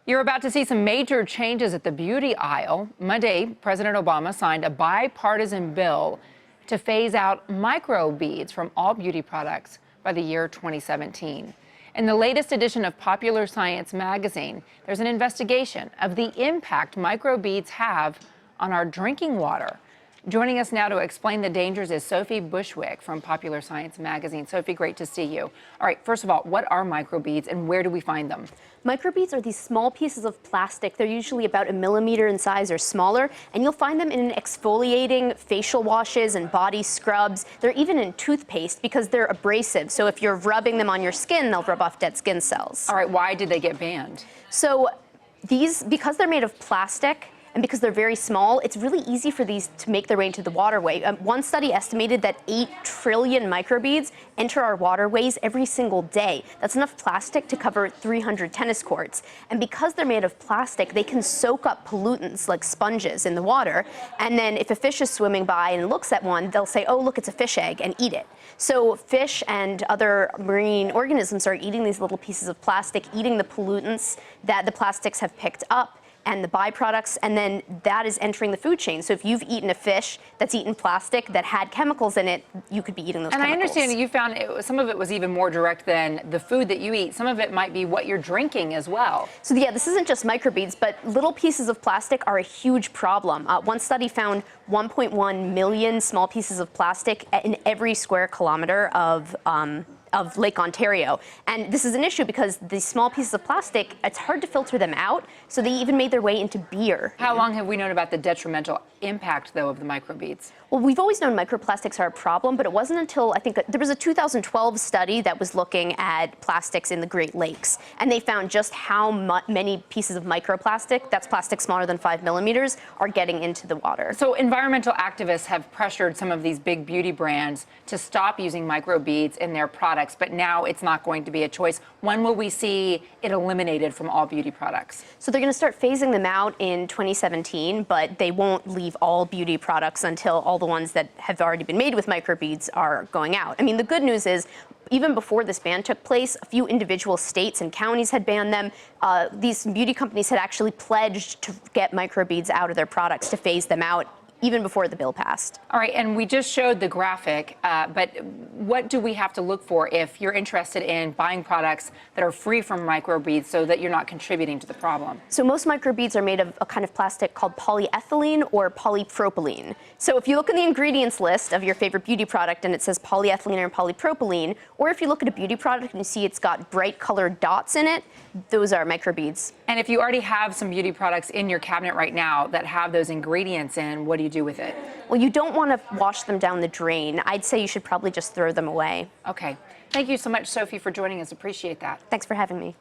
You're about to see some major changes at the beauty aisle. Monday, President Obama signed a bipartisan bill to phase out microbeads from all beauty products by the year 2017. In the latest edition of Popular Science magazine, there's an investigation of the impact microbeads have on our drinking water. Joining us now to explain the dangers is Sophie Bushwick from Popular Science magazine. Sophie, great to see you. All right, first of all, what are microbeads and where do we find them? Microbeads are these small pieces of plastic. They're usually about 1 millimeter in size or smaller, and you'll find them in exfoliating facial washes and body scrubs. They're even in toothpaste because they're abrasive. So if you're rubbing them on your skin, they'll rub off dead skin cells. All right, why did they get banned? So because they're made of plastic, and because they're very small, it's really easy for these to make their way into the waterway. One study estimated that 8 trillion microbeads enter our waterways every single day. That's enough plastic to cover 300 tennis courts. And because they're made of plastic, they can soak up pollutants like sponges in the water. And then if a fish is swimming by and looks at one, they'll say, oh, look, it's a fish egg, and eat it. So fish and other marine organisms are eating these little pieces of plastic, eating the pollutants that the plastics have picked up and the byproducts, and then that is entering the food chain. So if you've eaten a fish that's eaten plastic that had chemicals in it, you could be eating those chemicals. And I understand that you found some of it was even more direct than the food that you eat. Some of it might be what you're drinking as well. So yeah, this isn't just microbeads, but little pieces of plastic are a huge problem. One study found 1.1 million small pieces of plastic in every square kilometer of Lake Ontario. And this is an issue because these small pieces of plastic, it's hard to filter them out, so they even made their way into beer. How long have we known about the detrimental impact, though, of the microbeads? Well, we've always known microplastics are a problem, but it wasn't until, I think, there was a 2012 study that was looking at plastics in the Great Lakes, and they found just how many pieces of microplastic, that's plastic smaller than 5 millimeters, are getting into the water. So environmental activists have pressured some of these big beauty brands to stop using microbeads in their products, but now it's not going to be a choice. When will we see it eliminated from all beauty products? So they're going to start phasing them out in 2017, but they won't leave all beauty products until all the ones that have already been made with microbeads are going out. I mean, the good news is, even before this ban took place, a few individual states and counties had banned them. These beauty companies had actually pledged to get microbeads out of their products, to phase them out, even before the bill passed. All right, and we just showed the graphic, but what do we have to look for if you're interested in buying products that are free from microbeads so that you're not contributing to the problem? So most microbeads are made of a kind of plastic called polyethylene or polypropylene. So if you look in the ingredients list of your favorite beauty product and it says polyethylene or polypropylene, or if you look at a beauty product and you see it's got bright colored dots in it, those are microbeads. And if you already have some beauty products in your cabinet right now that have those ingredients in, what do you do with it? Well, you don't want to wash them down the drain. I'd say you should probably just throw them away. Okay. Thank you so much, Sophie, for joining us. Appreciate that. Thanks for having me.